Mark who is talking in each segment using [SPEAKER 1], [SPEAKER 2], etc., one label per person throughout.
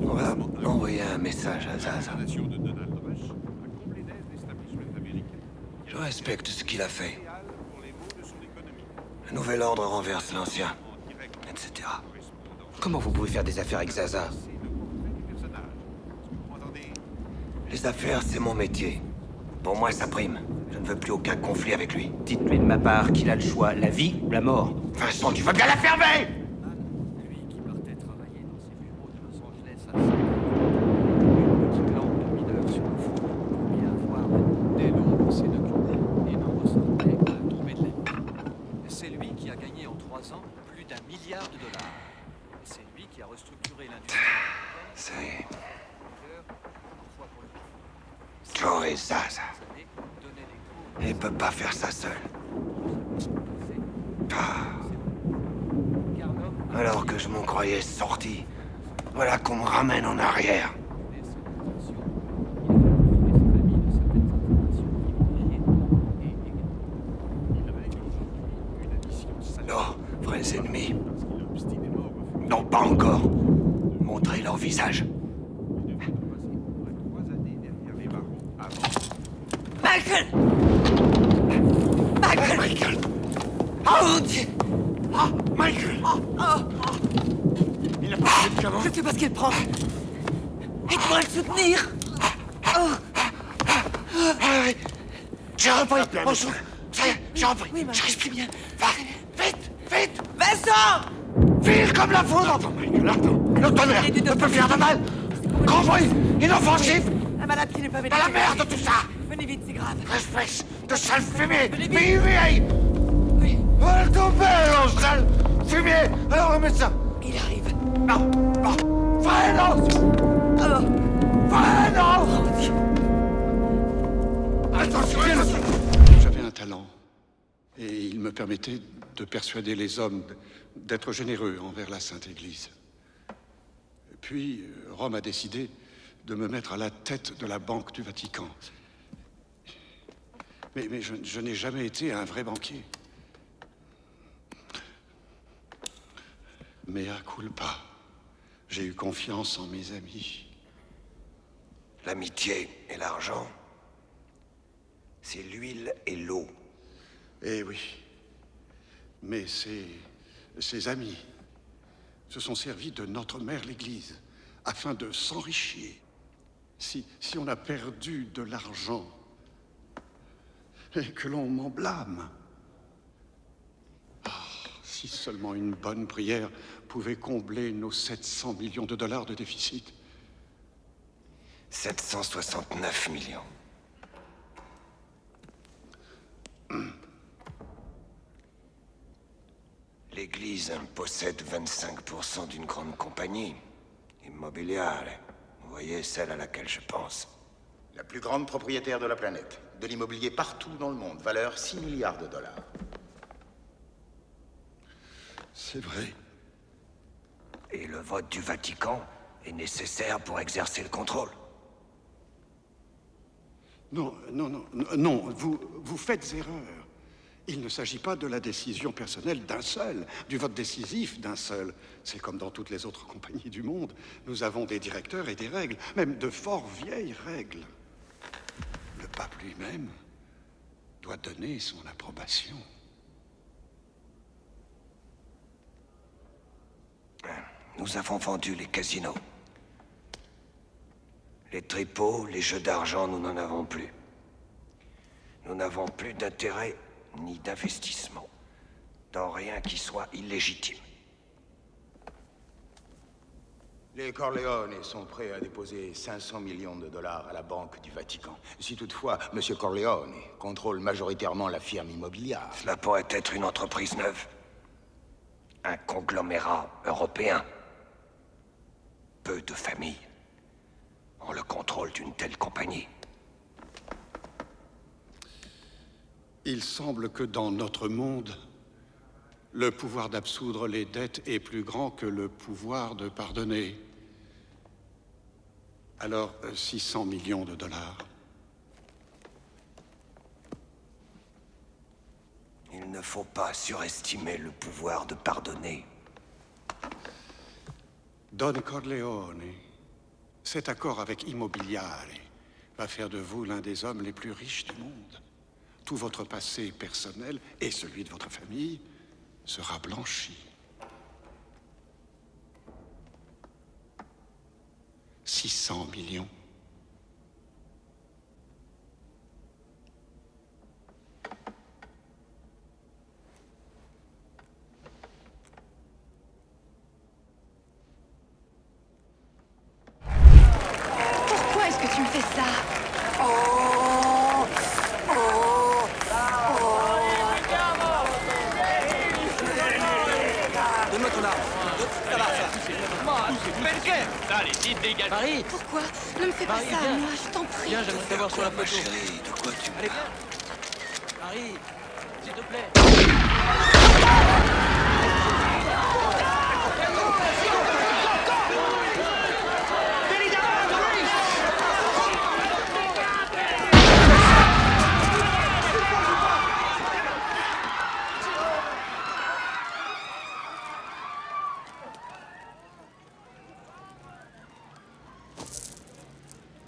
[SPEAKER 1] On va envoyer un message à Zaza. Je respecte ce qu'il a fait. Le nouvel ordre renverse l'ancien, etc.
[SPEAKER 2] Comment vous pouvez faire des affaires avec Zaza?
[SPEAKER 1] Les affaires, c'est mon métier. Pour moi, ça prime. Je ne veux plus aucun conflit avec lui.
[SPEAKER 2] Dites-lui de ma part qu'il a le choix, la vie ou la mort.
[SPEAKER 1] Vincent, tu veux bien la fermer?
[SPEAKER 3] Lui qui partait travailler dans ses bureaux de Los Angeles à 5 une petite lampe de mineur sur le front pour bien voir dès l'aube ses documents et n'en ressortait qu'à tomber de la nuit. C'est lui qui a gagné en 3 ans plus d'1 milliard de dollars. C'est lui qui a restructuré l'industrie américaine.
[SPEAKER 1] C'est
[SPEAKER 3] Parfois pour le
[SPEAKER 1] Joe et Zaza.
[SPEAKER 3] donner des cours
[SPEAKER 1] Il peut pas faire ça seul. Ah. Alors que je m'en croyais sorti, voilà qu'on me ramène en arrière. Nos vrais ennemis n'ont pas encore montré leur visage.
[SPEAKER 4] Michael! Michael!
[SPEAKER 1] Michael!
[SPEAKER 4] Oh mon Dieu!
[SPEAKER 1] Michael! Il n'a pas fait de diamant.
[SPEAKER 4] Je sais pas ce qu'elle prend. Aide-moi à le soutenir.
[SPEAKER 1] J'ai repris mon souffle. Ça y est, j'ai repris.
[SPEAKER 4] Oui,
[SPEAKER 1] Je respire
[SPEAKER 4] bien.
[SPEAKER 1] Va, vite, vite!
[SPEAKER 4] Vincent!
[SPEAKER 1] File comme la foudre! Attends, Michael, attends. Le tonnerre ne peut faire de mal. Grand bruit, inoffensif.
[SPEAKER 4] Un malade qui n'est pas
[SPEAKER 1] Dans
[SPEAKER 4] médecin.
[SPEAKER 1] la merde, tout ça!
[SPEAKER 4] Venez vite, c'est grave.
[SPEAKER 1] Espèce de sale fumée!
[SPEAKER 4] Venez vite.
[SPEAKER 1] Mais vieille!
[SPEAKER 4] Oui,
[SPEAKER 1] Va le tomber, sale fumier! Alors le médecin!
[SPEAKER 4] il arrive.
[SPEAKER 1] Non! Non! Freno!
[SPEAKER 4] Oh,
[SPEAKER 1] Freno!
[SPEAKER 4] mon Dieu.
[SPEAKER 1] Attention!
[SPEAKER 5] J'avais un talent, et il me permettait de persuader les hommes d'être généreux envers la Sainte Église. Puis, Rome a décidé de me mettre à la tête de la Banque du Vatican. Mais je n'ai jamais été un vrai banquier. Mea culpa. J'ai eu confiance en mes amis.
[SPEAKER 1] L'amitié et l'argent, c'est l'huile et l'eau.
[SPEAKER 5] Eh oui. Mais ces amis se sont servis de notre mère l'Église afin de s'enrichir. Si on a perdu de l'argent et que l'on m'en blâme. Ah, si seulement une bonne prière pouvait combler nos 700 millions de dollars de déficit.
[SPEAKER 1] 769 millions. L'Église possède 25% d'une grande compagnie immobilière. Vous voyez, celle à laquelle je pense.
[SPEAKER 6] La plus grande propriétaire de la planète. De l'immobilier partout dans le monde. Valeur 6 milliards de dollars.
[SPEAKER 5] C'est vrai.
[SPEAKER 1] Et le vote du Vatican est nécessaire pour exercer le contrôle.
[SPEAKER 5] Non, vous faites erreur. Il ne s'agit pas de la décision personnelle d'un seul, du vote décisif d'un seul. C'est comme dans toutes les autres compagnies du monde. Nous avons des directeurs et des règles, même de fort vieilles règles. Le pape lui-même doit donner son approbation.
[SPEAKER 1] Nous avons vendu les casinos. Les tripots, les jeux d'argent, nous n'en avons plus. Nous n'avons plus d'intérêt ni d'investissement dans rien qui soit illégitime.
[SPEAKER 6] Les Corleone sont prêts à déposer 500 millions de dollars à la Banque du Vatican. Si toutefois, M. Corleone contrôle majoritairement la firme immobilière.
[SPEAKER 1] Cela pourrait être une entreprise neuve. Un conglomérat européen. Peu de familles ont le contrôle d'une telle compagnie.
[SPEAKER 5] Il semble que dans notre monde, le pouvoir d'absoudre les dettes est plus grand que le pouvoir de pardonner. Alors, 600 millions de dollars.
[SPEAKER 1] Il ne faut pas surestimer le pouvoir de pardonner.
[SPEAKER 5] Don Corleone Cet accord avec Immobiliare va faire de vous l'un des hommes les plus riches du monde. Tout votre passé personnel et celui de votre famille sera blanchi. 600 millions.
[SPEAKER 7] Pourquoi est-ce que tu me fais ça?
[SPEAKER 4] Donne-moi ton arme. Ça va, ça.
[SPEAKER 3] Allez, vite, dégage.
[SPEAKER 4] Marie.
[SPEAKER 7] Pourquoi? Ne me fais pas
[SPEAKER 4] Marie,
[SPEAKER 7] ça à
[SPEAKER 4] viens.
[SPEAKER 7] moi, je t'en prie.
[SPEAKER 4] Viens, j'aimerais te voir sur la
[SPEAKER 1] Ma
[SPEAKER 4] photo.
[SPEAKER 1] chérie, de quoi tu
[SPEAKER 4] Allez,
[SPEAKER 1] parles?
[SPEAKER 4] viens. Marie, s'il te plaît.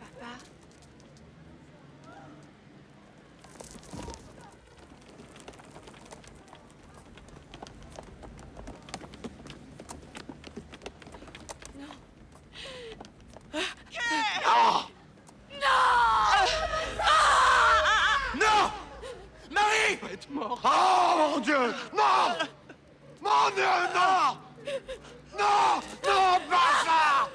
[SPEAKER 7] Papa?
[SPEAKER 1] Non! Marie! Oh mon Dieu! Non! Mon Dieu, non! Non! Non, pas ça!